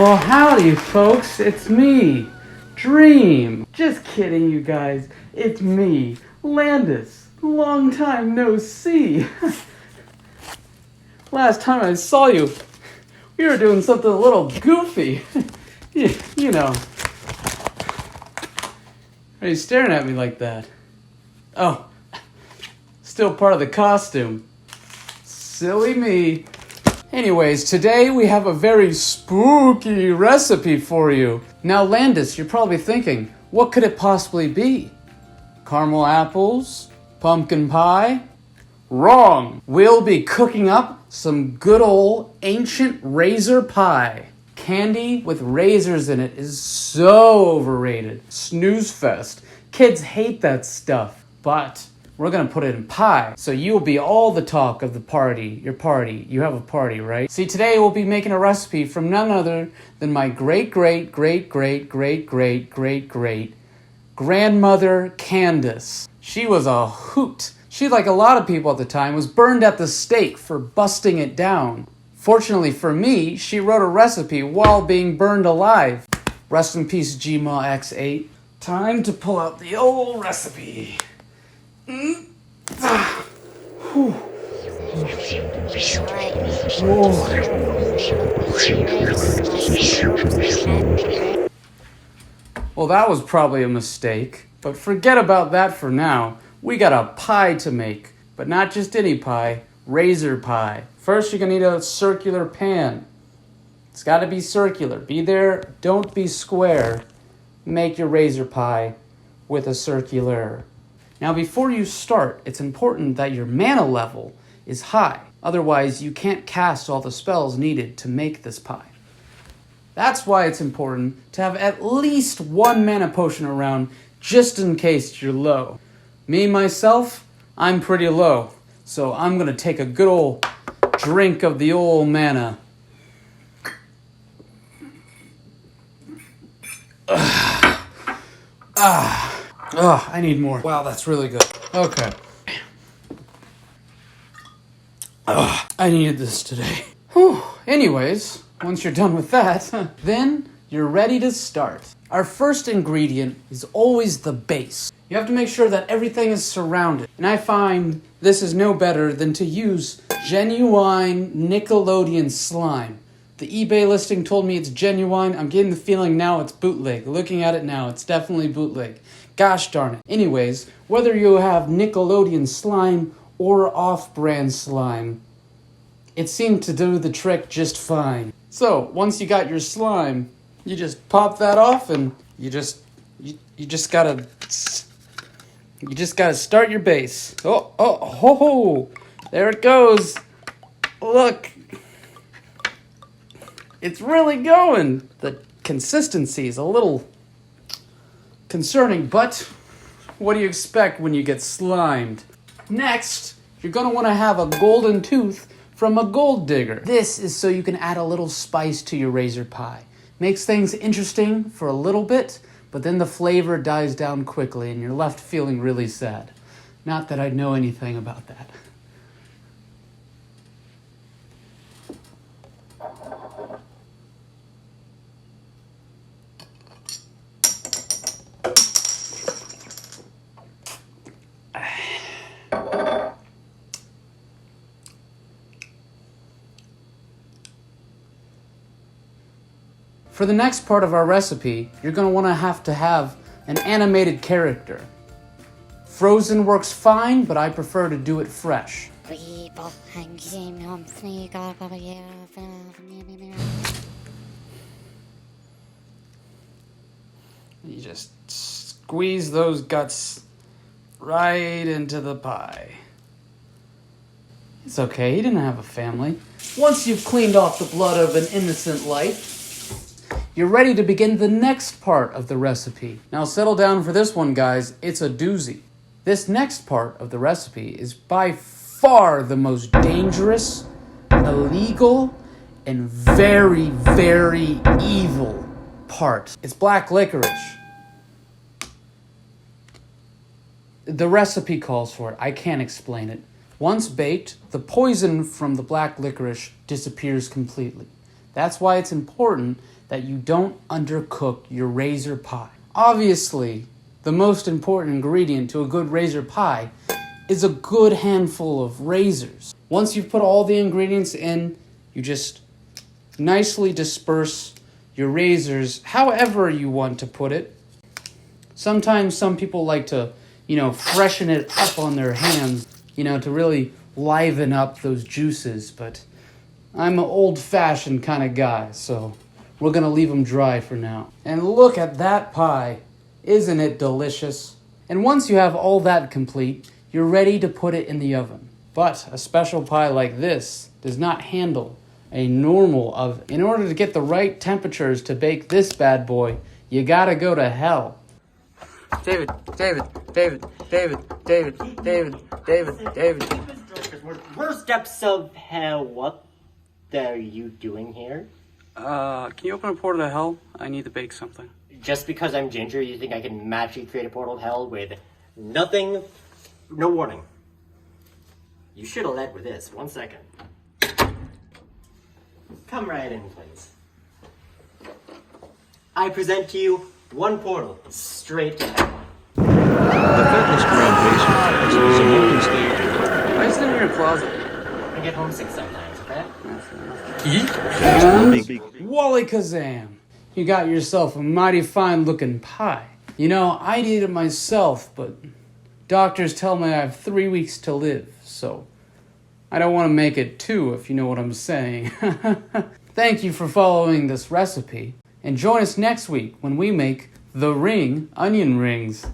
Well, howdy, folks. It's me, Dream. Just kidding, you guys. It's me, Landis. Long time no see. Last time I saw you, we were doing something a little goofy. You know. Why are you staring at me like that? Oh, still part of the costume. Silly me. Anyways, today we have a very spooky recipe for you. Now, Landis, you're probably thinking, what could it possibly be? Caramel apples? Pumpkin pie? Wrong! We'll be cooking up some good old ancient razor pie. Candy with razors in it is so overrated. Snooze fest. Kids hate that stuff. But we're gonna put it in pie, so you'll be all the talk of the party. Your party. You have a party, right? See, today we'll be making a recipe from none other than my great grandmother Candace. She was a hoot. She, like a lot of people at the time, was burned at the stake for busting it down. Fortunately for me, she wrote a recipe while being burned alive. Rest in peace, Gma X8. Time to pull out the old recipe. Well, that was probably a mistake, but forget about that for now. We got a pie to make, but not just any pie, razor pie. First, you're gonna need a circular pan. It's gotta be circular. Be there, don't be square. Make your razor pie with a circular. Now, before you start, it's important that your mana level is high. Otherwise, you can't cast all the spells needed to make this pie. That's why it's important to have at least one mana potion around just in case you're low. Me, myself, I'm pretty low. So I'm going to take a good old drink of the old mana. I need more. Wow, that's really good. Okay. I needed this today. Whew. Anyways, once you're done with that, then you're ready to start. Our first ingredient is always the base. You have to make sure that everything is surrounded. And I find this is no better than to use genuine Nickelodeon slime. The eBay listing told me it's genuine. I'm getting the feeling now it's bootleg. Looking at it now, it's definitely bootleg. Gosh darn it. Anyways, whether you have Nickelodeon slime or off-brand slime, it seemed to do the trick just fine. So, once you got your slime, you just pop that off and you just gotta start your base. Oh, there it goes. Look. It's really going. The consistency is a little concerning, but what do you expect when you get slimed? Next, you're going to want to have a golden tooth from a gold digger. This is so you can add a little spice to your razor pie. Makes things interesting for a little bit, but then the flavor dies down quickly and you're left feeling really sad. Not that I know anything about that. For the next part of our recipe, you're going to want to have an animated character. Frozen works fine, but I prefer to do it fresh. You just squeeze those guts right into the pie. It's okay, he didn't have a family. Once you've cleaned off the blood of an innocent life, you're ready to begin the next part of the recipe. Now settle down for this one, guys. It's a doozy. This next part of the recipe is by far the most dangerous, illegal, and very, very evil part. It's black licorice. The recipe calls for it. I can't explain it. Once baked, the poison from the black licorice disappears completely. That's why it's important that you don't undercook your raisin pie. Obviously, the most important ingredient to a good raisin pie is a good handful of raisins. Once you've put all the ingredients in, you just nicely disperse your raisins however you want to put it. Sometimes some people like to, freshen it up on their hands, to really liven up those juices, but I'm an old-fashioned kind of guy, so we're gonna leave them dry for now. And look at that pie. Isn't it delicious? And once you have all that complete, you're ready to put it in the oven. But a special pie like this does not handle a normal oven. In order to get the right temperatures to bake this bad boy, you gotta go to hell. David. Worst steps of hell, what are you doing here? Can you open a portal to hell? I need to bake something. Just because I'm Ginger, you think I can magically create a portal to hell with nothing, no warning? You should have led with this. 1 second. Come right in, please. I present to you one portal, straight to hell. The fitness ground basement is a multi-stage. Why is it in your closet? I get homesick sometimes, okay? And Wally Kazam, you got yourself a mighty fine looking pie. I'd eat it myself, but doctors tell me I have 3 weeks to live, so I don't want to make it 2, if you know what I'm saying. Thank you for following this recipe, and join us next week when we make the ring onion rings.